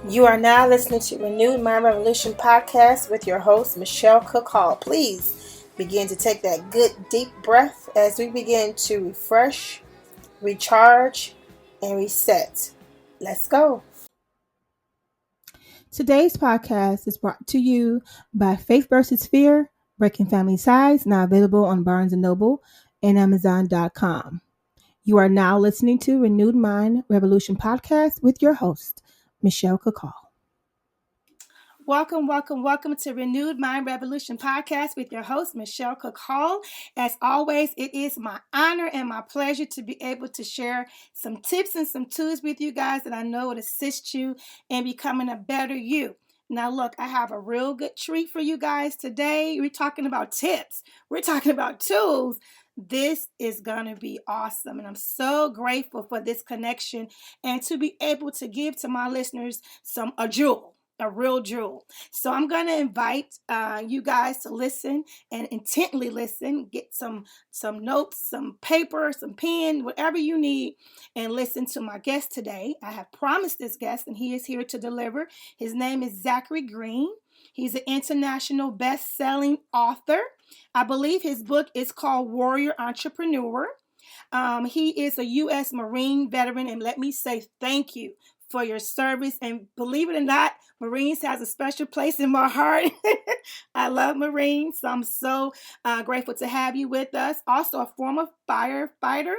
You are now listening to Renewed Mind Revolution podcast with your host, Michelle Cook Hall. Please begin to take that good deep breath as we begin to refresh, recharge, and reset. Let's go. Today's podcast is brought to you by Faith vs. Fear, Breaking Family Ties, now available on Barnes & Noble and Amazon.com. You are now listening to Renewed Mind Revolution podcast with your host, Michelle Kakal. Welcome to Renewed Mind Revolution podcast with your host, Michelle Cook Hall. As always, it is my honor and my pleasure to be able to share some tips and some tools with you guys that I know would assist you in becoming a better you. Now, look, I have a real good treat for you guys today. We're talking about tips. We're talking about tools. This is going to be awesome. And I'm so grateful for this connection and to be able to give to my listeners a jewel. A real jewel. So I'm going to invite you guys to listen and intently listen, get some notes, some paper, some pen, whatever you need, and listen to my guest today. I have promised this guest, and he is here to deliver. His name is Zachary Green. He's an international best-selling author. I believe his book is called Warrior Entrepreneur. He is a U.S. Marine veteran, and let me say thank you for your service. And believe it or not, Marines has a special place in my heart. I love Marines, so I'm so grateful to have you with us. Also, a former firefighter,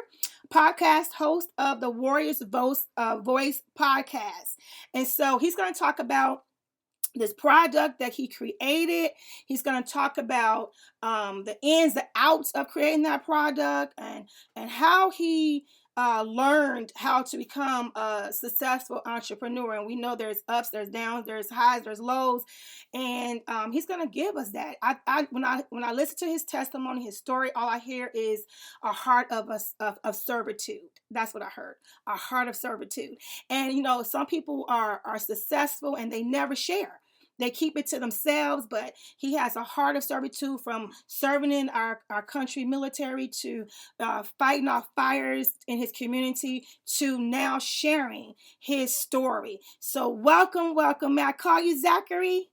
podcast host of the Warriors Voice podcast. And so he's going to talk about this product that he created. He's going to talk about the ins, the outs of creating that product, and how he learned how to become a successful entrepreneur. And we know there's ups, there's downs, there's highs, there's lows, and he's going to give us that. When I listen to his testimony, his story, all I hear is a heart of servitude. That's what I heard, a heart of servitude. And some people are successful and they never share. They keep it to themselves, but he has a heart of servitude, from serving in our country military to fighting off fires in his community to now sharing his story. So welcome. May I call you Zachary?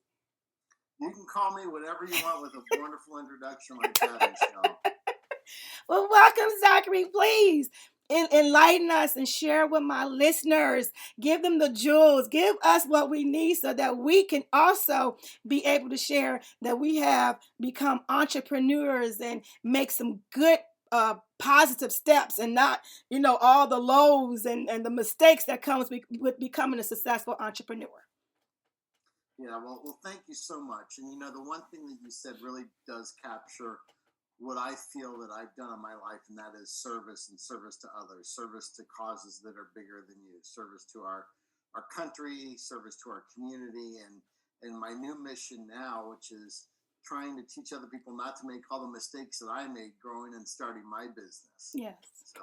You can call me whatever you want with a wonderful introduction like that, Michelle. Well, welcome, Zachary. Please enlighten us and share with my listeners. Give them the jewels. Give us what we need so that we can also be able to share that we have become entrepreneurs and make some good positive steps, and not all the lows and the mistakes that comes with becoming a successful entrepreneur. Yeah, well, thank you so much. And the one thing that you said really does capture what I feel that I've done in my life, and that is service, and service to others, service to causes that are bigger than you, service to our country, service to our community, and my new mission now, which is trying to teach other people not to make all the mistakes that I made growing and starting my business. Yes. So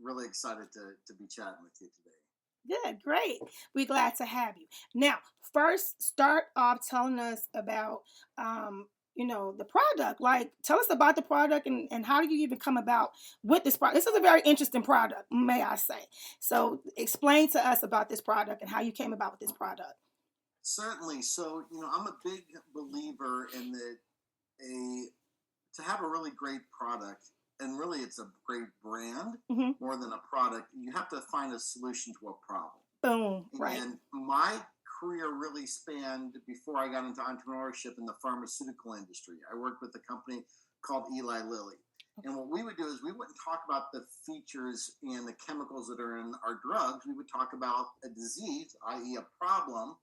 really excited to be chatting with you today. Good, great. We're glad to have you. Now, first, start off telling us about the product. Like, tell us about the product and how do you even come about with this product. This is a very interesting product, may I say. So explain to us about this product and how you came about with this product. Certainly. So, I'm a big believer in that to have a really great product, and really it's a great brand more than a product, you have to find a solution to a problem. Boom. Right. And my career really spanned before I got into entrepreneurship in the pharmaceutical industry. I worked with a company called Eli Lilly. And what we would do is we wouldn't talk about the features and the chemicals that are in our drugs. We would talk about a disease, i.e. a problem,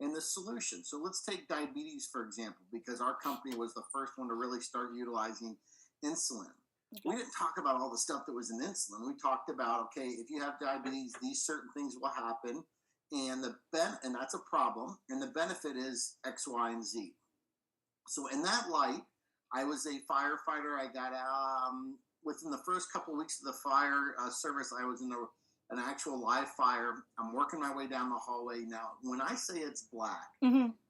and the solution. So let's take diabetes, for example, because our company was the first one to really start utilizing insulin. Okay. We didn't talk about all the stuff that was in insulin. We talked about, okay, if you have diabetes, these certain things will happen. And and that's a problem. And the benefit is X, Y, and Z. So in that light, I was a firefighter. I got within the first couple of weeks of the fire service, I was in an actual live fire. I'm working my way down the hallway. Now, when I say it's black,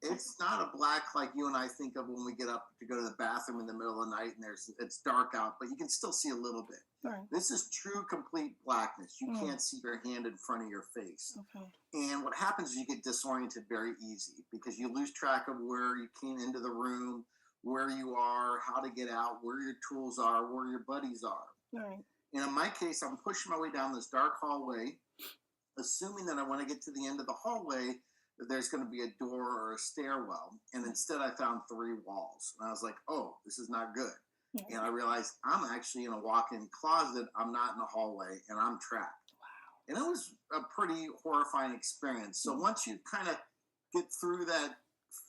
it's not a black like you and I think of when we get up to go to the bathroom in the middle of the night and it's dark out, but you can still see a little bit. Right. This is true, complete blackness. You can't see your hand in front of your face. Okay. And what happens is you get disoriented very easy because you lose track of where you came into the room, where you are, how to get out, where your tools are, where your buddies are. Right. And in my case, I'm pushing my way down this dark hallway, assuming that I want to get to the end of the hallway, that there's going to be a door or a stairwell. And instead, I found 3 walls. And I was like, oh, this is not good. And I realized I'm actually in a walk-in closet. I'm not in a hallway, and I'm trapped. Wow. And it was a pretty horrifying experience. So once you kind of get through that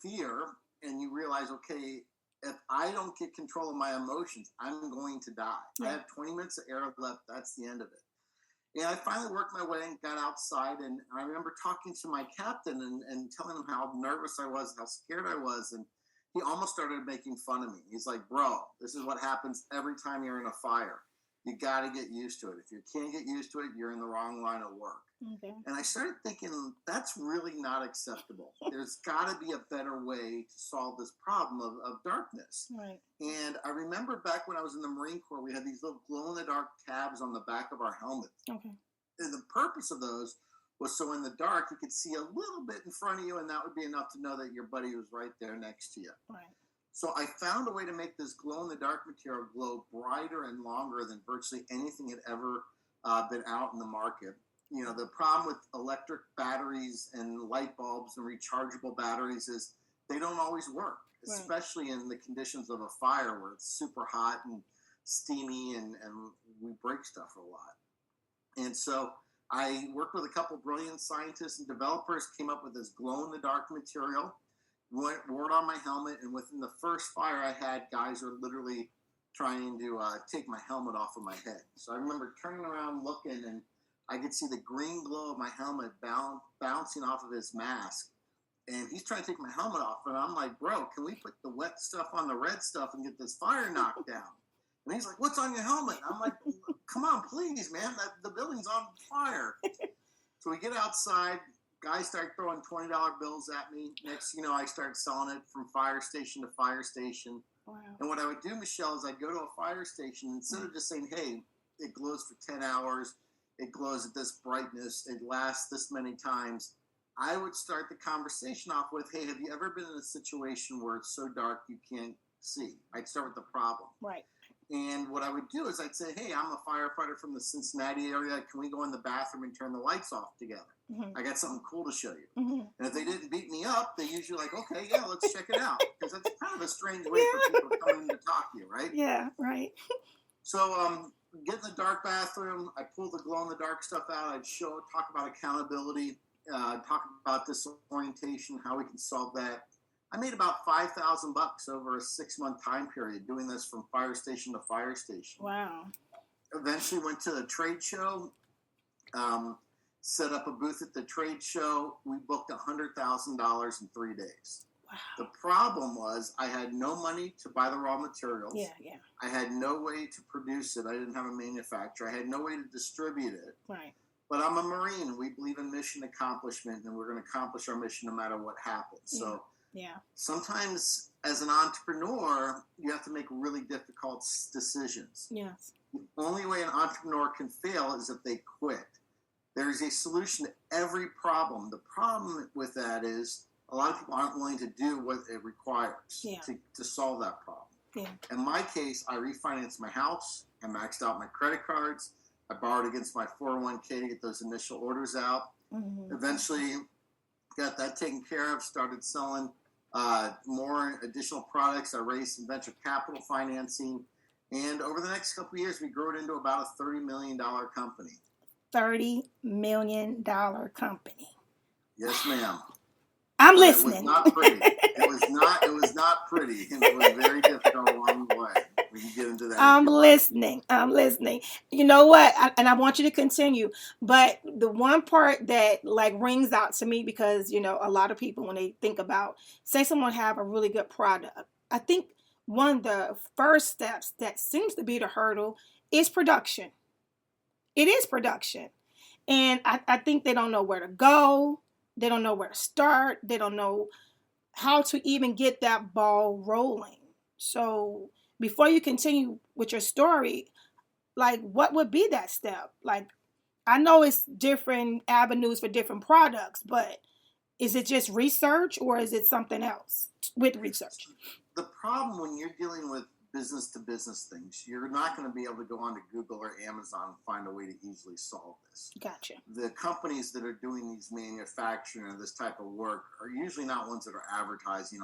fear and you realize, okay, if I don't get control of my emotions, I'm going to die. Yeah. I have 20 minutes of air left. That's the end of it. And I finally worked my way and got outside. And I remember talking to my captain and telling him how nervous I was, how scared I was. And he almost started making fun of me. He's like, bro, this is what happens every time you're in a fire. You got to get used to it. If you can't get used to it, you're in the wrong line of work. Okay. And I started thinking, that's really not acceptable. There's got to be a better way to solve this problem of darkness. Right. And I remember back when I was in the Marine Corps, we had these little glow-in-the-dark tabs on the back of our helmets. Okay. And the purpose of those was so in the dark, you could see a little bit in front of you, and that would be enough to know that your buddy was right there next to you. Right. So I found a way to make this glow-in-the-dark material glow brighter and longer than virtually anything had ever been out in the market. You know, the problem with electric batteries and light bulbs and rechargeable batteries is they don't always work, especially in the conditions of a fire where it's super hot and steamy and we break stuff a lot. And so I worked with a couple brilliant scientists and developers, came up with this glow-in-the-dark material, wore it on my helmet, and within the first fire I had, guys were literally trying to take my helmet off of my head. So I remember turning around looking, and I could see the green glow of my helmet bouncing off of his mask. And he's trying to take my helmet off, and I'm like, bro, can we put the wet stuff on the red stuff and get this fire knocked down? And he's like, what's on your helmet? And I'm like, come on, please, man. The building's on fire. So we get outside. Guys start throwing $20 bills at me. Next, I start selling it from fire station to fire station. Wow. And what I would do, Michelle, is I'd go to a fire station. Instead of just saying, hey, it glows for 10 hours. It glows at this brightness. It lasts this many times. I would start the conversation off with, hey, have you ever been in a situation where it's so dark you can't see? I'd start with the problem. Right. And what I would do is I'd say, hey, I'm a firefighter from the Cincinnati area. Can we go in the bathroom and turn the lights off together? Mm-hmm. I got something cool to show you. Mm-hmm. And if they didn't beat me up, they usually like, okay, yeah, let's check it out. Because that's kind of a strange way for people to come in to talk to you, right? Yeah, right. So get in the dark bathroom. I pull the glow-in-the-dark stuff out. I'd talk about accountability, talk about disorientation, how we can solve that. I made about $5,000 over a 6-month time period doing this from fire station to fire station. Wow. Eventually went to a trade show, set up a booth at the trade show. We booked $100,000 in 3 days. Wow. The problem was I had no money to buy the raw materials. Yeah. I had no way to produce it. I didn't have a manufacturer. I had no way to distribute it. Right. But I'm a Marine. We believe in mission accomplishment, and we're going to accomplish our mission no matter what happens. So sometimes as an entrepreneur, you have to make really difficult decisions. Yes. The only way an entrepreneur can fail is if they quit. There is a solution to every problem. The problem with that is a lot of people aren't willing to do what it requires to solve that problem. Yeah. In my case, I refinanced my house. I maxed out my credit cards. I borrowed against my 401k to get those initial orders out. Mm-hmm. Eventually got that taken care of, started selling more additional products. I raised some venture capital financing. And over the next couple of years, we grew it into about a $30 million company. $30 million company. Yes, ma'am. I'm listening. It was not pretty. It was not pretty. And it was very difficult along the way. We can get into that. I'm listening. You know what? I want you to continue. But the one part that rings out to me, because, a lot of people, when they think about, say someone have a really good product, I think one of the first steps that seems to be the hurdle is production. It is production. And I think they don't know where to go. They don't know where to start. They don't know how to even get that ball rolling. So before you continue with your story, like what would be that step? Like I know it's different avenues for different products, but is it just research or is it something else with research? The problem when you're dealing with business to business things, you're not going to be able to go onto Google or Amazon and find a way to easily solve this. Gotcha. The companies that are doing these manufacturing or this type of work are usually not ones that are advertising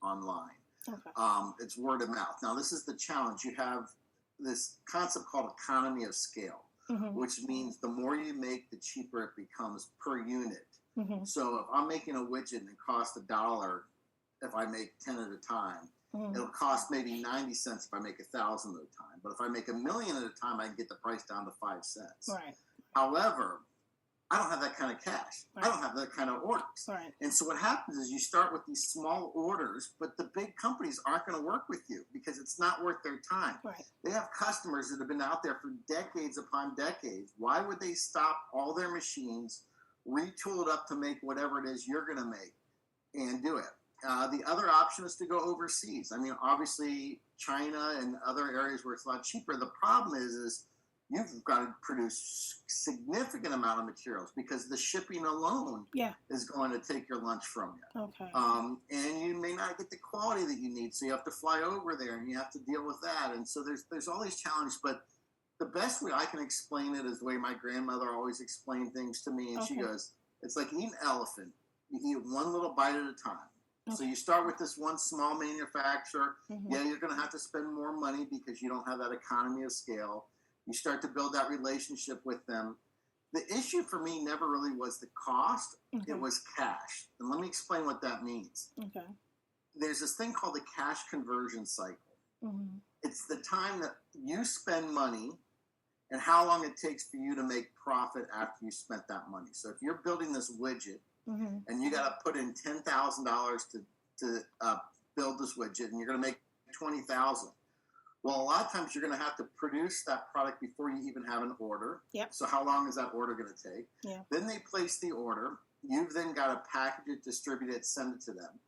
online. Okay. It's word of mouth. Now, this is the challenge. You have this concept called economy of scale, which means the more you make, the cheaper it becomes per unit. So if I'm making a widget and it costs $1, if I make 10 at a time, it'll cost maybe 90 cents if I make 1,000 at a time. But if I make 1,000,000 at a time, I can get the price down to 5 cents. Right. However, I don't have that kind of cash. Right. I don't have that kind of orders. Right. And so what happens is you start with these small orders, but the big companies aren't going to work with you because it's not worth their time. Right. They have customers that have been out there for decades upon decades. Why would they stop all their machines, retool it up to make whatever it is you're going to make and do it? The other option is to go overseas. I mean, obviously, China and other areas where it's a lot cheaper. The problem is you've got to produce significant amount of materials because the shipping alone is going to take your lunch from you. Okay. And you may not get the quality that you need, so you have to fly over there and you have to deal with that. And so there's all these challenges, but the best way I can explain it is the way my grandmother always explained things to me. And she goes, it's like eating an elephant. You eat one little bite at a time. So you start with this one small manufacturer. Yeah, you're going to have to spend more money because you don't have that economy of scale. You start to build that relationship with them. The issue for me never really was the cost. It was cash. And let me explain what that means. Okay. There's this thing called the cash conversion cycle. It's the time that you spend money and how long it takes for you to make profit after you spent that money. So if you're building this widget, and you got to put in $10,000 to build this widget, and you're going to make $20,000. Well, a lot of times you're going to have to produce that product before you even have an order. Yep. So how long is that order going to take? Yeah. Then they place the order. You've then got to package it, distribute it, send it to them.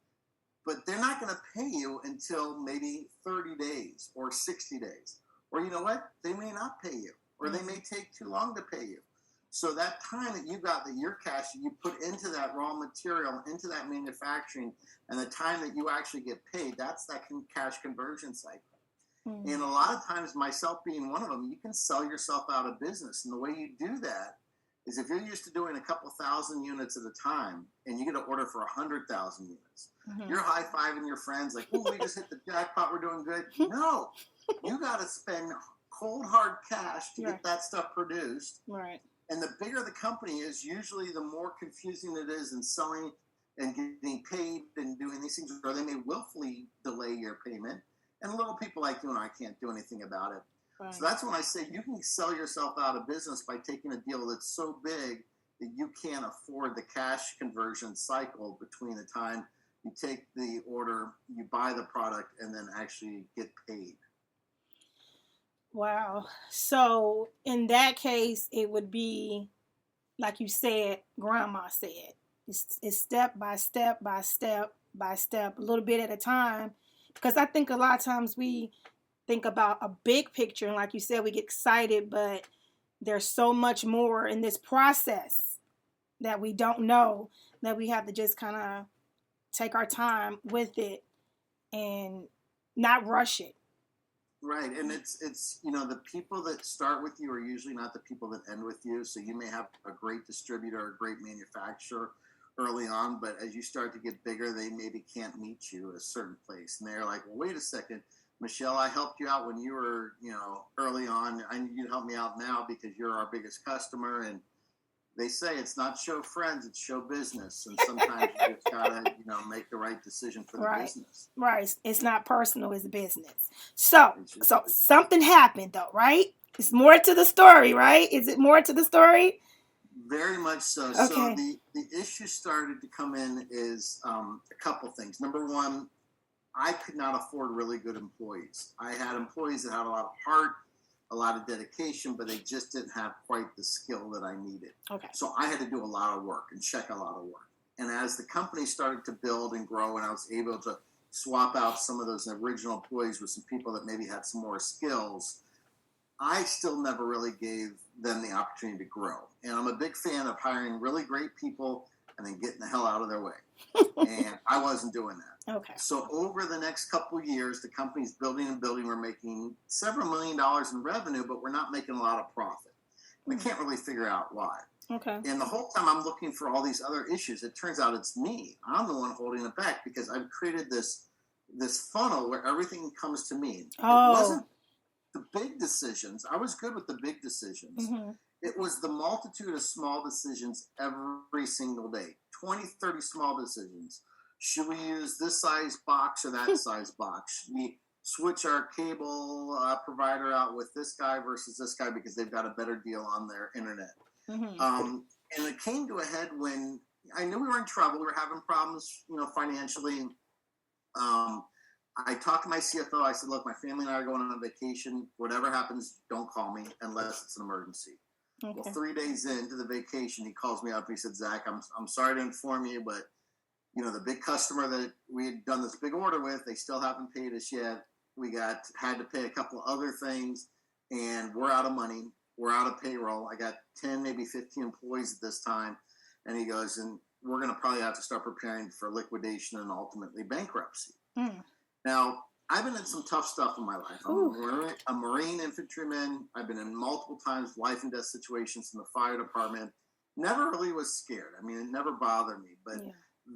But they're not going to pay you until maybe 30 days or 60 days. Or you know what? They may not pay you, or they may take too long to pay you. So that time that you got, that your cash that you put into that raw material, into that manufacturing, and the time that you actually get paid, that's that cash conversion cycle. And a lot of times, myself being one of them, you can sell yourself out of business. And the way you do that is if you're used to doing a couple thousand units at a time and you get an order for 100,000 units, you're high-fiving your friends like, oh, we just hit the jackpot, we're doing good. No, you got to spend cold, hard cash to get that stuff produced. Right. And the bigger the company is, usually the more confusing it is in selling and getting paid and doing these things, or they may willfully delay your payment. And little people like you and I can't do anything about it. Right. So that's when I say you can sell yourself out of business by taking a deal that's so big that you can't afford the cash conversion cycle between the time you take the order, you buy the product, and then actually get paid. Wow. So in that case, it would be, like you said, Grandma said, it's step by step by step by step, a little bit at a time. Because I think a lot of times we think about a big picture, and like you said, we get excited, but there's so much more in this process that we don't know, that we have to just kind of take our time with it and not rush it. Right, and it's the people that start with you are usually not the people that end with you. So you may have a great distributor, a great manufacturer early on, but as you start to get bigger, they maybe can't meet you at a certain place, and they're like, well, wait a second, Michelle, I helped you out when you were early on. I need you to help me out now because you're our biggest customer. And they say it's not show friends, it's show business. And sometimes you just gotta, make the right decision for the business. Right. It's not personal, it's business. So something happened though, right? It's more to the story, right? Is it more to the story? Very much so. Okay. So the issue started to come in is a couple things. Number one, I could not afford really good employees. I had employees that had a lot of heart, a lot of dedication, but they just didn't have quite the skill that I needed. Okay. So I had to do a lot of work and check a lot of work. And as the company started to build and grow, and I was able to swap out some of those original employees with some people that maybe had some more skills, I still never really gave them the opportunity to grow. And I'm a big fan of hiring really great people and then getting the hell out of their way. And I wasn't doing that. Okay. So over the next couple of years, the company's building and building. We're making several $1 million in revenue, but we're not making a lot of profit. I can't really figure out why. Okay. And the whole time I'm looking for all these other issues, it turns out it's me. I'm the one holding it back because I've created this funnel where everything comes to me. Oh. It wasn't the big decisions. I was good with the big decisions. Mm-hmm. It was the multitude of small decisions every single day. 20, 30 small decisions. Should we use this size box or that size box? Should we switch our cable provider out with this guy versus this guy because they've got a better deal on their internet? Mm-hmm. And it came to a head when I knew we were in trouble. We were having problems, financially. I talked to my CFO. I said, look, my family and I are going on vacation. Whatever happens, don't call me unless it's an emergency. Okay. Well, 3 days into the vacation, he calls me up. He said, Zach, I'm sorry to inform you, but, the big customer that we had done this big order with, they still haven't paid us yet. We had to pay a couple of other things, and we're out of money. We're out of payroll. I got 10, maybe 15 employees at this time. And he goes, and we're going to probably have to start preparing for liquidation and ultimately bankruptcy. Mm. Now, I've been in some tough stuff in my life. I'm a Marine infantryman. I've been in multiple times life and death situations in the fire department. Never really was scared. I mean, it never bothered me. But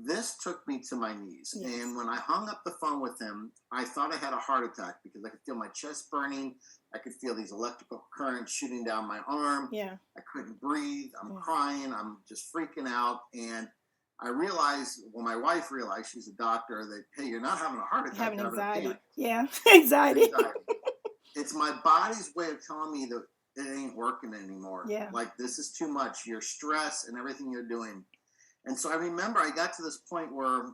this took me to my knees. Yes. And when I hung up the phone with him, I thought I had a heart attack because I could feel my chest burning. I could feel these electrical currents shooting down my arm. Yeah. I couldn't breathe. I'm crying. I'm just freaking out. And I realized, my wife realized, she's a doctor, that, hey, you're not having a heart attack. Having you're anxiety. having Yeah, anxiety. It's my body's way of telling me that it ain't working anymore. Yeah. Like, this is too much. Your stress and everything you're doing. And so I remember I got to this point where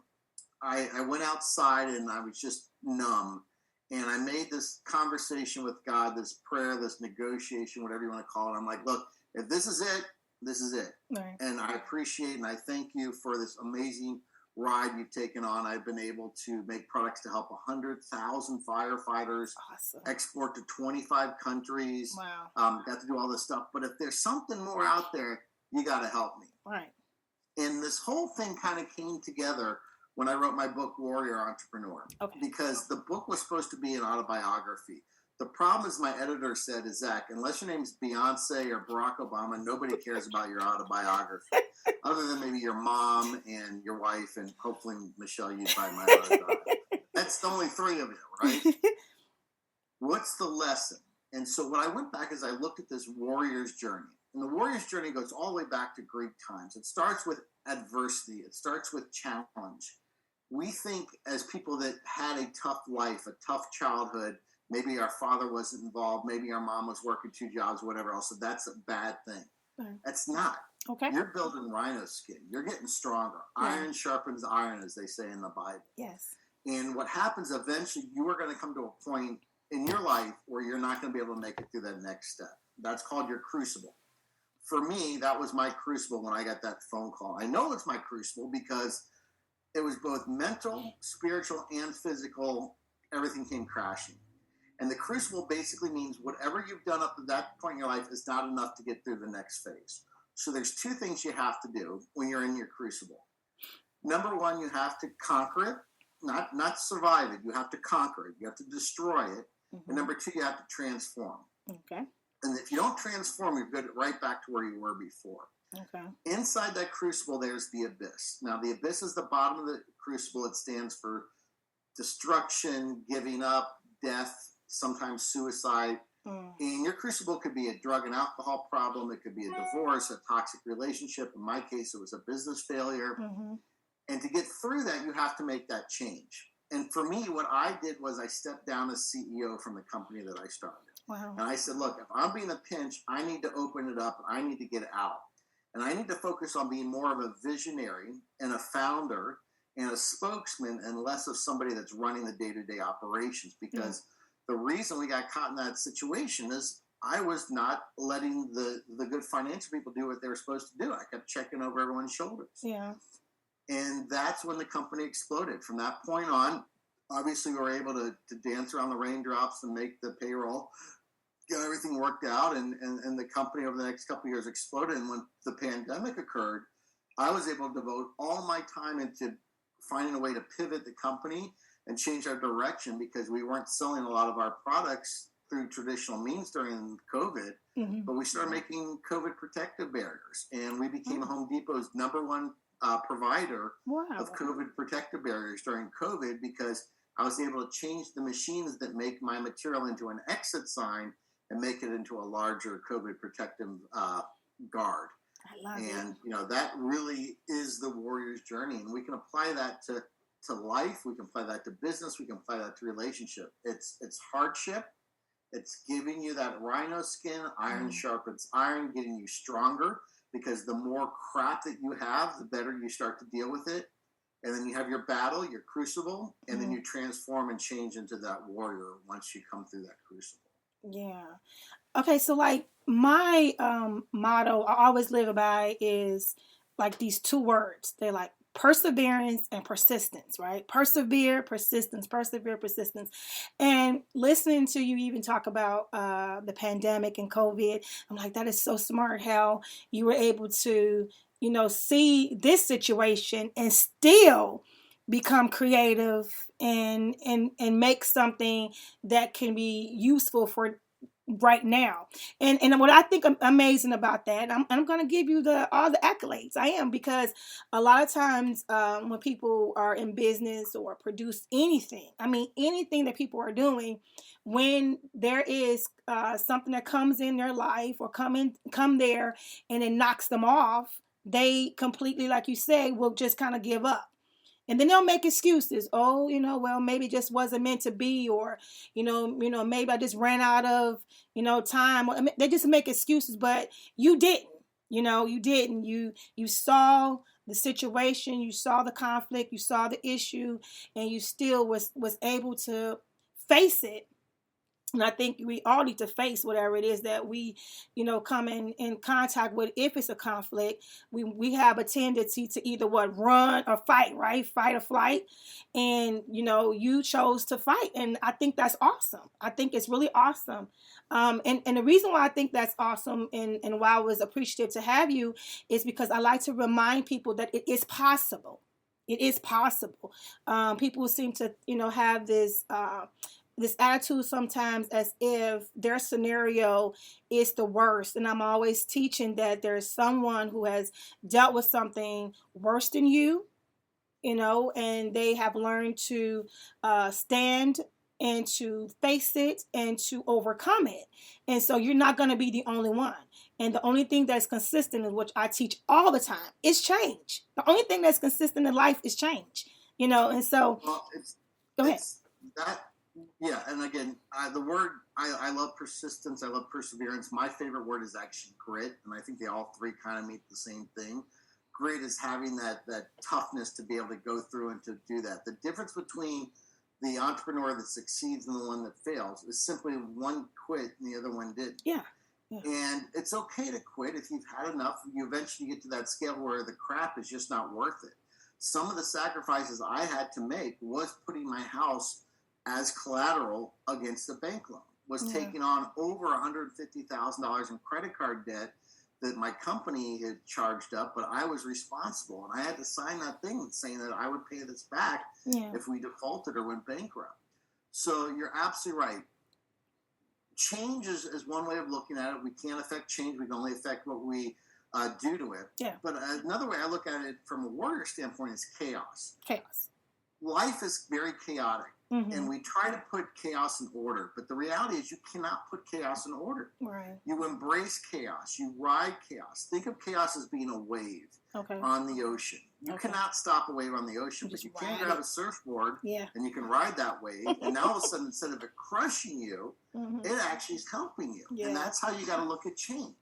I went outside and I was just numb. And I made this conversation with God, this prayer, this negotiation, whatever you want to call it. I'm like, look, if this is it, this is it. Right. And I appreciate and I thank you for this amazing ride you've taken on. I've been able to make products to help 100,000 firefighters. Awesome. Export to 25 countries. Wow. Got to do all this stuff. But if there's something more out there, you got to help me. Right. And this whole thing kind of came together when I wrote my book, Warrior Entrepreneur. Okay. Because the book was supposed to be an autobiography. The problem, as my editor said, is, Zach, unless your name's Beyonce or Barack Obama, nobody cares about your autobiography. Other than maybe your mom and your wife, and hopefully, Michelle, you'd buy my autobiography. That's the only three of you, right? What's the lesson? And so when I went back is I looked at this warrior's journey. And the warrior's journey goes all the way back to Greek times. It starts with adversity. It starts with challenge. We think as people that had a tough life, a tough childhood, maybe our father wasn't involved, maybe our mom was working 2 jobs, whatever else, so that's a bad thing. Right. That's not. Okay. You're building rhino skin. You're getting stronger. Yeah. Iron sharpens iron, as they say in the Bible. Yes. And what happens eventually, you are going to come to a point in your life where you're not going to be able to make it through that next step. That's called your crucible. For me, that was my crucible when I got that phone call. I know it's my crucible because it was both mental, spiritual, and physical. Everything came crashing. And the crucible basically means whatever you've done up to that point in your life is not enough to get through the next phase. So there's 2 things you have to do when you're in your crucible. Number 1, you have to conquer it, not survive it. You have to conquer it. You have to destroy it. Mm-hmm. And number 2, you have to transform. Okay. And if you don't transform, you're good right back to where you were before. Okay. Inside that crucible, there's the abyss. Now, the abyss is the bottom of the crucible. It stands for destruction, giving up, death, sometimes suicide. And your crucible could be a drug and alcohol problem. It could be a divorce, a toxic relationship. In my case, it was a business failure. Mm-hmm. And to get through that, you have to make that change. And for me, what I did was I stepped down as CEO from the company that I started. Wow. And I said, look, if I'm being a pinch, I need to open it up. I need to get out. And I need to focus on being more of a visionary and a founder and a spokesman and less of somebody that's running the day-to-day operations. Because the reason we got caught in that situation is I was not letting the good financial people do what they were supposed to do. I kept checking over everyone's shoulders. Yeah. And that's when the company exploded. From that point on, obviously we were able to dance around the raindrops and make the payroll, get everything worked out, and the company over the next couple of years exploded. And when the pandemic occurred, I was able to devote all my time into finding a way to pivot the company and change our direction, because we weren't selling a lot of our products through traditional means during COVID, but we started making COVID protective barriers, and we became Home Depot's number one provider of COVID protective barriers during COVID, because I was able to change the machines that make my material into an exit sign and make it into a larger COVID protective guard. I love and it. That really is the warrior's journey, and we can apply that to life. We can apply that to business. We can apply that to relationship. It's hardship. It's giving you that rhino skin. Iron sharpens iron, getting you stronger, because the more crap that you have, the better you start to deal with it. And then you have your battle, your crucible, and then you transform and change into that warrior once you come through that crucible. Yeah. Okay, so like my motto I always live by is like these two words. They're like perseverance and persistence, right? Persevere, persistence, persevere, persistence. And listening to you even talk about the pandemic and COVID, I'm like, that is so smart how you were able to, see this situation and still become creative and make something that can be useful for right now. And what I think amazing about that, I'm going to give you all the accolades. I am, because a lot of times when people are in business or produce anything, anything that people are doing, when there is something that comes in their life or come there and it knocks them off, they completely, like you say, will just kind of give up. And then they'll make excuses. Oh, well, maybe it just wasn't meant to be, or, maybe I just ran out of, time. They just make excuses, but you didn't. You didn't. You saw the situation, you saw the conflict, you saw the issue, and you still was able to face it. And I think we all need to face whatever it is that we, come in contact with. If it's a conflict, we have a tendency to either run or fight, right? Fight or flight. And, you chose to fight. And I think that's awesome. I think it's really awesome. And the reason why I think that's awesome and why I was appreciative to have you is because I like to remind people that it is possible. It is possible. People seem to, have this attitude sometimes as if their scenario is the worst. And I'm always teaching that there's someone who has dealt with something worse than you, and they have learned to stand and to face it and to overcome it. And so you're not going to be the only one. And the only thing that's consistent, is which I teach all the time, is change. The only thing that's consistent in life is change, and so go ahead. Yeah, and again, the word, I love persistence, I love perseverance. My favorite word is actually grit, and I think they all three kind of mean the same thing. Grit is having that toughness to be able to go through and to do that. The difference between the entrepreneur that succeeds and the one that fails is simply one quit and the other one didn't. Yeah. And it's okay to quit if you've had enough. You eventually get to that scale where the crap is just not worth it. Some of the sacrifices I had to make was putting my house as collateral against the bank loan, was taking on over $150,000 in credit card debt that my company had charged up, but I was responsible. And I had to sign that thing saying that I would pay this back if we defaulted or went bankrupt. So you're absolutely right. Change is one way of looking at it. We can't affect change. We can only affect what we do to it. Yeah. But another way I look at it from a warrior standpoint is chaos. Chaos. Life is very chaotic. And we try to put chaos in order, but the reality is you cannot put chaos in order. Right. You embrace chaos. You ride chaos. Think of chaos as being a wave on the ocean. You cannot stop a wave on the ocean, but you can grab a surfboard and you can ride that wave. And now all of a sudden, instead of it crushing you, it actually is helping you. Yeah. And that's how you got to look at change.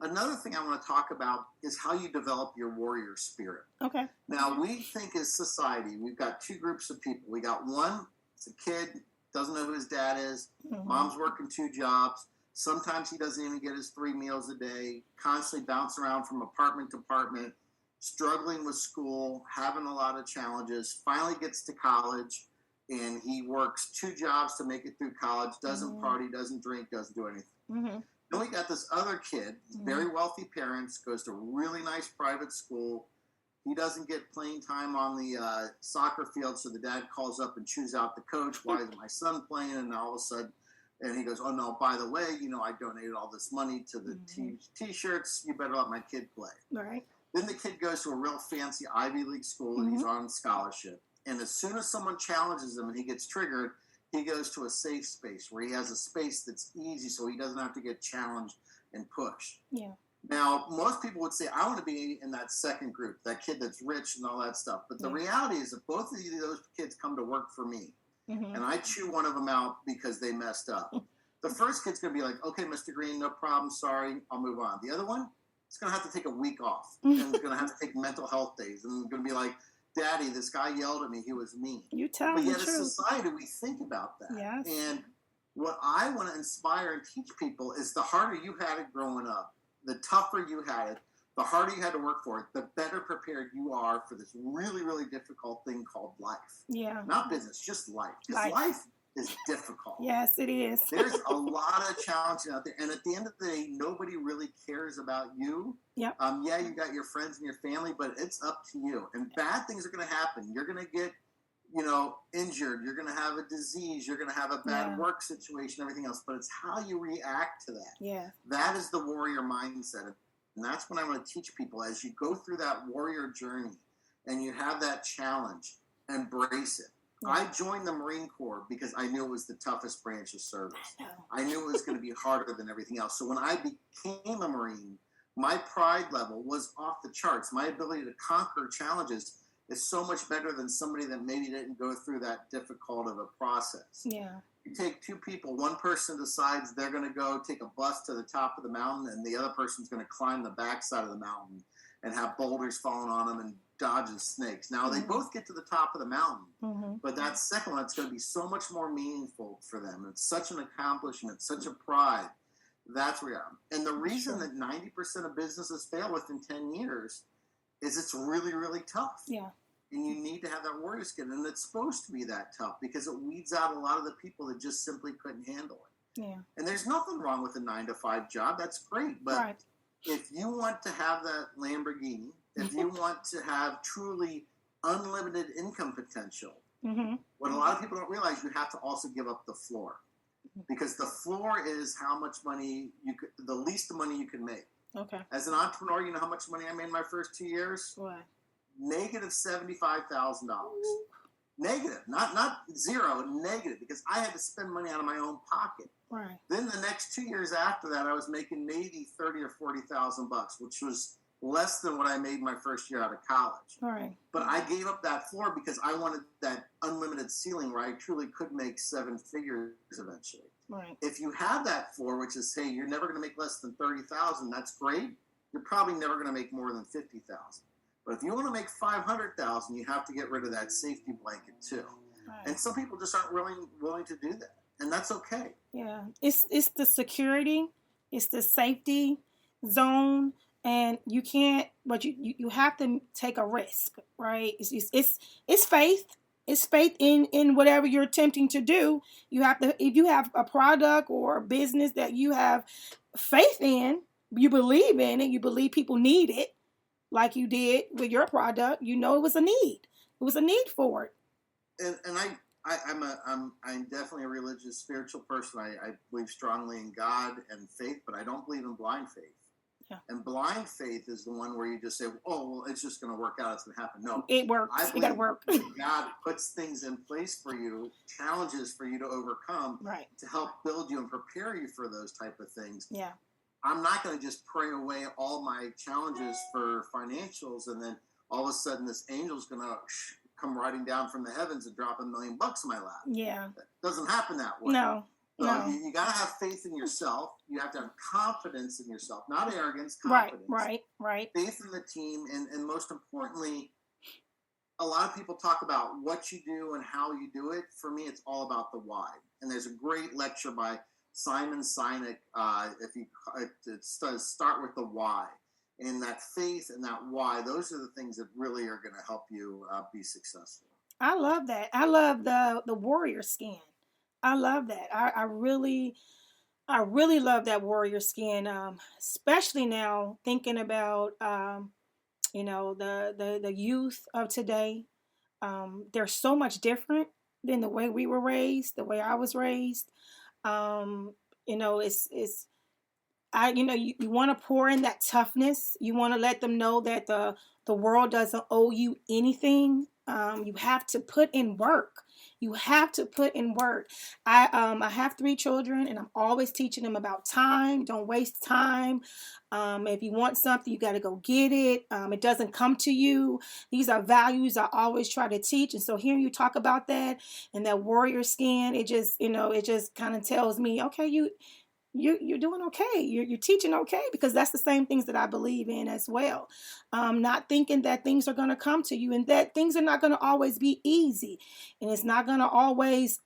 Another thing I want to talk about is how you develop your warrior spirit. Okay. Now, we think as society, we've got two groups of people. We got one, it's a kid, doesn't know who his dad is. Mom's working 2 jobs. Sometimes he doesn't even get his 3 meals a day, constantly bouncing around from apartment to apartment, struggling with school, having a lot of challenges, finally gets to college, and he works 2 jobs to make it through college, doesn't party, doesn't drink, doesn't do anything. Mm-hmm. Then we got this other kid, very wealthy parents, goes to really nice private school. He doesn't get playing time on the soccer field, so the dad calls up and chews out the coach. Why is my son playing? And all of a sudden, and he goes, oh, no, by the way, I donated all this money to the T-shirts. You better let my kid play. Right. Then the kid goes to a real fancy Ivy League school, and he's on scholarship. And as soon as someone challenges him and he gets triggered, he goes to a safe space where he has a space that's easy so he doesn't have to get challenged and pushed. Yeah. Now, most people would say, I want to be in that second group, that kid that's rich and all that stuff. But the reality is that both of those kids come to work for me. And I chew one of them out because they messed up. The first kid's going to be like, okay, Mr. Green, no problem, sorry, I'll move on. The other one, it's going to have to take a week off. And it's going to have to take mental health days. And it's going to be like, Daddy, this guy yelled at me. He was mean. You tell me the truth. But yet, as society, we think about that. Yes. And what I want to inspire and teach people is the harder you had it growing up, the tougher you had it, the harder you had to work for it, the better prepared you are for this really, really difficult thing called life. Yeah. Not business, just life. Because life is difficult. Yes, it is. There's a lot of challenges out there. And at the end of the day, nobody really cares about you. Yep. Yeah, you got your friends and your family, but it's up to you. And bad things are going to happen. You're going to get, injured. You're going to have a disease. You're going to have a bad work situation, everything else. But it's how you react to that. Yeah. That is the warrior mindset. And that's what I want to teach people. As you go through that warrior journey and you have that challenge, embrace it. Yeah. I joined the Marine Corps because I knew it was the toughest branch of service. I knew it was going to be harder than everything else. So when I became a Marine, my pride level was off the charts. My ability to conquer challenges is so much better than somebody that maybe didn't go through that difficult of a process. Yeah. You take 2 people, one person decides they're going to go take a bus to the top of the mountain, and the other person's going to climb the backside of the mountain and have boulders falling on them and dodging snakes. Now, they both get to the top of the mountain, but that second one, it's going to be so much more meaningful for them. It's such an accomplishment, such a pride. That's where we are. And the reason that 90% of businesses fail within 10 years is it's really, really tough. Yeah. And you need to have that warrior skin. And it's supposed to be that tough because it weeds out a lot of the people that just simply couldn't handle it. Yeah. And there's nothing wrong with a 9-to-5 job. That's great. But if you want to have that Lamborghini, if you want to have truly unlimited income potential, what a lot of people don't realize, you have to also give up the floor. Because the floor is how much money the least money you can make. Okay. As an entrepreneur, you know how much money I made in my first 2 years? What? Negative $75,000. Negative, not zero, negative, because I had to spend money out of my own pocket. Right. Then the next 2 years after that, I was making maybe $30,000 or $40,000, which was less than what I made my first year out of college. Right. But I gave up that floor because I wanted that unlimited ceiling where I truly could make 7 figures eventually. Right. If you have that floor, which is, hey, you're never going to make less than $30,000, that's great. You're probably never going to make more than $50,000. But if you want to make $500,000, you have to get rid of that safety blanket too. Right. And some people just aren't willing to do that, and that's okay. Yeah, it's the security, it's the safety zone, and you can't. But you have to take a risk, right? It's faith. It's faith in whatever you're attempting to do. You have to, if you have a product or a business that you have faith in, you believe in it, you believe people need it, like you did with your product, it was a need. It was a need for it. And I'm definitely a religious, spiritual person. I believe strongly in God and faith, but I don't believe in blind faith. Yeah. And blind faith is the one where you just say, oh, well, it's just going to work out. It's going to happen. No. It works. You got to work. God puts things in place for you, challenges for you to overcome, right, to help build you and prepare you for those type of things. Yeah. I'm not going to just pray away all my challenges for financials and then all of a sudden this angel's going to come riding down from the heavens and drop $1 million in my lap. Yeah. That doesn't happen that way. No. So you got to have faith in yourself. You have to have confidence in yourself, not arrogance, confidence. Right. Faith in the team. And most importantly, a lot of people talk about what you do and how you do it. For me, it's all about the why. And there's a great lecture by Simon Sinek, if you start with the why, and that faith and that why, those are the things that really are going to help you be successful. I love that. I love the warrior skin. I love that. I really love that warrior skin. Especially now thinking about the youth of today. They're so much different than the way we were raised, the way I was raised. Um, it's you want to pour in that toughness. You want to let them know that the world doesn't owe you anything. You have to put in work. You have to put in work. I have 3 children, and I'm always teaching them about time. Don't waste time. If you want something, you got to go get it. It doesn't come to you. These are values I always try to teach. And so hearing you talk about that and that warrior skin, it just kind of tells me, okay, you're doing okay. You're teaching okay, because that's the same things that I believe in as well. Not thinking that things are going to come to you, and that things are not going to always be easy, and it's not going to always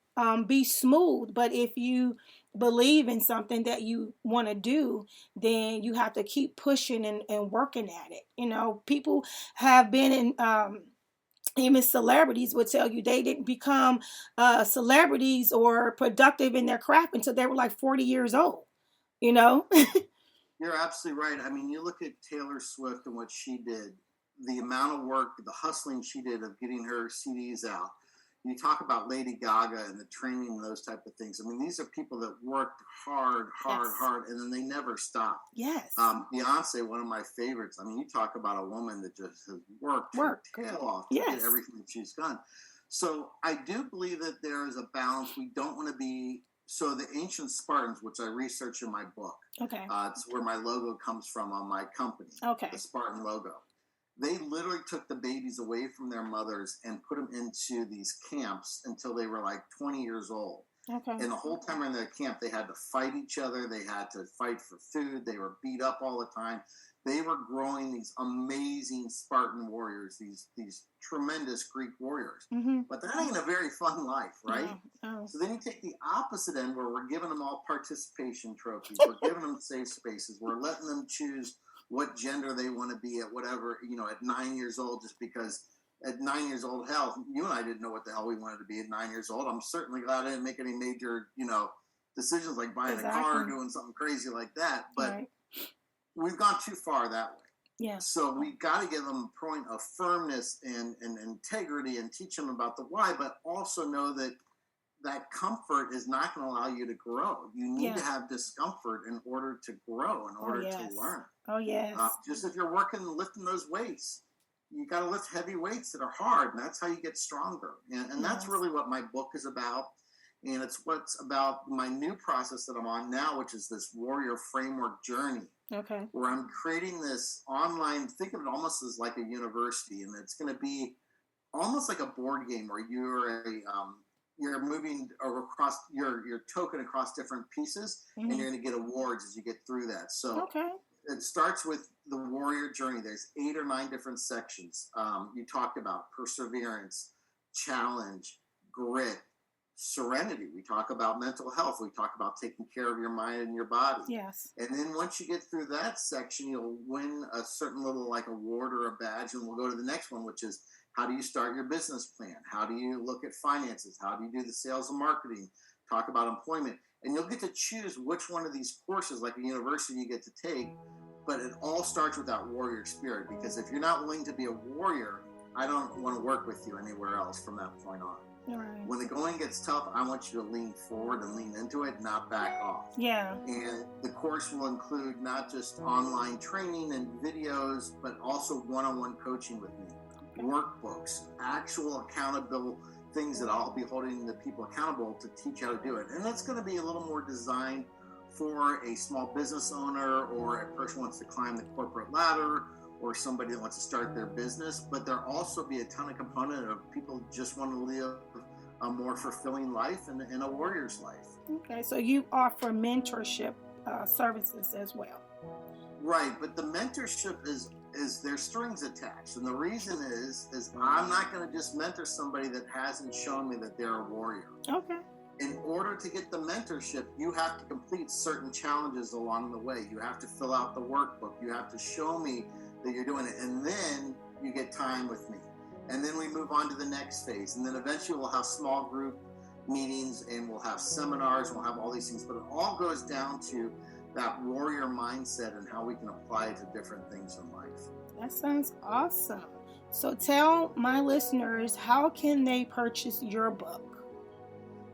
be smooth. But if you believe in something that you want to do, then you have to keep pushing and working at it. People have been in even celebrities would tell you they didn't become celebrities or productive in their craft until they were like 40 years old. You're absolutely right. I mean, you look at Taylor Swift and what she did, the amount of work, the hustling she did of getting her CDs out. You talk about Lady Gaga and the training and those type of things. I mean, these are people that worked hard, and then they never stopped. Yes. Beyonce, one of my favorites. I mean, you talk about a woman that just has worked her tail off to get everything that she's done. So I do believe that there is a balance. We don't want to be... So the ancient Spartans, which I research in my book, okay, it's where my logo comes from on my company, okay, the Spartan logo. They literally took the babies away from their mothers and put them into these camps until they were like 20 years old. Okay. And the whole time in their camp, they had to fight each other. They had to fight for food. They were beat up all the time. They were growing these amazing Spartan warriors, these tremendous Greek warriors. Mm-hmm. But that ain't a very fun life, right? No. So then you take the opposite end, where we're giving them all participation trophies. We're giving them safe spaces. We're letting them choose what gender they want to be at whatever, at 9 years old, just because at 9 years old, hell, you and I didn't know what the hell we wanted to be at 9 years old. I'm certainly glad I didn't make any major, decisions like buying a car or doing something crazy like that. But we've gone too far that way. Yeah. So we got to give them a point of firmness and integrity and teach them about the why, but also know that comfort is not going to allow you to grow. You need to have discomfort in order to grow, in order to learn. Oh, yes. Just if you're working and lifting those weights, you got to lift heavy weights that are hard, and that's how you get stronger. And that's really what my book is about. And it's what's about my new process that I'm on now, which is this warrior framework journey. Okay. Where I'm creating this online, think of it almost as like a university, and it's going to be almost like a board game where you're moving across your token across different pieces, and you're going to get awards as you get through that. So it starts with the warrior journey. There's 8 or 9 different sections. You talked about perseverance, challenge, grit, serenity. We talk about mental health. We talk about taking care of your mind and your body. Yes. And then once you get through that section, you'll win a certain little like award or a badge, and we'll go to the next one, which is how do you start your business plan? How do you look at finances? How do you do the sales and marketing? Talk about employment. And you'll get to choose which one of these courses, like a university, you get to take. But it all starts with that warrior spirit, because if you're not willing to be a warrior, I don't want to work with you anywhere else from that point on. Right. When the going gets tough, I want you to lean forward and lean into it, not back off. Yeah. And the course will include not just online training and videos, but also one-on-one coaching with me, workbooks, actual accountable things that I'll be holding the people accountable to teach how to do it. And that's going to be a little more designed for a small business owner, or a person who wants to climb the corporate ladder, or somebody that wants to start their business. But there'll also be a ton of component of people who just want to live a more fulfilling life and a warrior's life. Okay, so you offer mentorship services as well. Right, but the mentorship is there's strings attached. And the reason is I'm not going to just mentor somebody that hasn't shown me that they're a warrior. Okay. in order to get the mentorship, you have to complete certain challenges along the way. You have to fill out the workbook. You have to show me that you're doing it. And then you get time with me. And then we move on to the next phase. And then eventually we'll have small group meetings and we'll have seminars and we'll have all these things. But it all goes down to that warrior mindset and how we can apply it to different things in life. That sounds awesome. So tell my listeners, how can they purchase your book?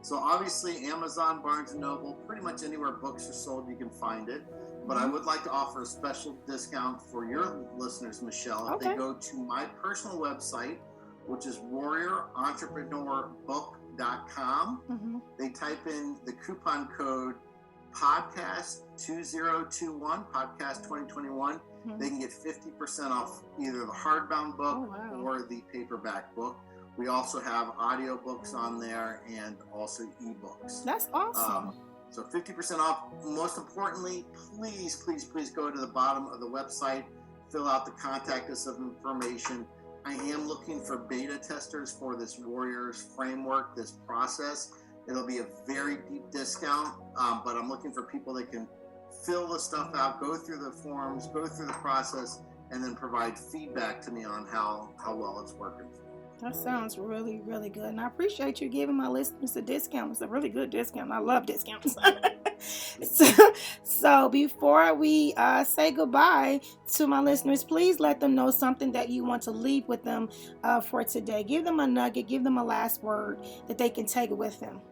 So obviously Amazon, Barnes & Noble, pretty much anywhere books are sold, you can find it. But I would like to offer a special discount for your listeners, Michelle. If they go to my personal website, which is warriorentrepreneurbook.com, they type in the coupon code podcast2021, podcast 2021, they can get 50% off either the hardbound book or the paperback book. We also have audiobooks on there and also ebooks. That's awesome. So 50% off. Most importantly, please go to the bottom of the website, fill out the contact us information. I am looking for beta testers for this Warriors framework, this process. It'll be a very deep discount, but I'm looking for people that can fill the stuff out, go through the forms, go through the process, and then provide feedback to me on how well it's working. That sounds really, really good. And I appreciate you giving my listeners a discount. It's a really good discount. I love discounts. So before we say goodbye to my listeners, please let them know something that you want to leave with them for today. Give them a nugget. Give them a last word that they can take with them.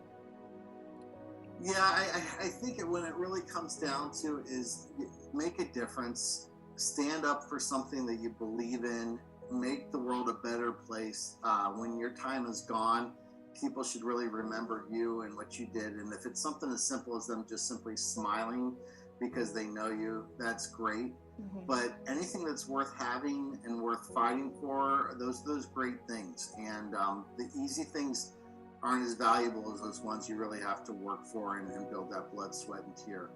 Yeah, I think when it really comes down to is make a difference. Stand up for something that you believe in. Make the world a better place. When your time is gone, people should really remember you and what you did. And if it's something as simple as them just simply smiling because they know you, that's great. But anything that's worth having and worth fighting for, those great things. And the easy things aren't as valuable as those ones you really have to work for and build that blood, sweat, and tear.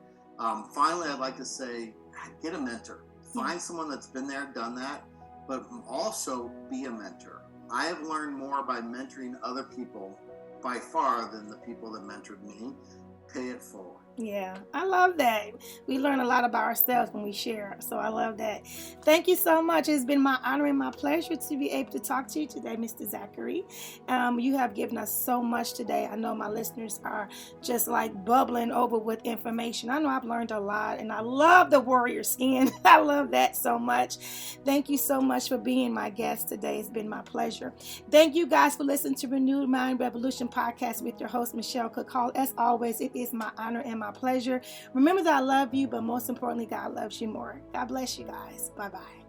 Finally, I'd like to say, get a mentor. Find someone that's been there, done that, but also be a mentor. I have learned more by mentoring other people by far than the people that mentored me. Pay it forward. Yeah, I love that. We learn a lot about ourselves when we share. So I love that. Thank you so much. It's been my honor and my pleasure to be able to talk to you today, Mr. Zachary. You have given us so much today. I know my listeners are just like bubbling over with information. I know I've learned a lot, and I love the warrior skin. I love that so much. Thank you so much for being my guest today. It's been my pleasure. Thank you guys for listening to Renewed Mind Revolution podcast with your host, Michelle Cook Hall. As always, it is my honor and my pleasure. Remember that I love you, but most importantly, God loves you more. God bless you guys. Bye-bye.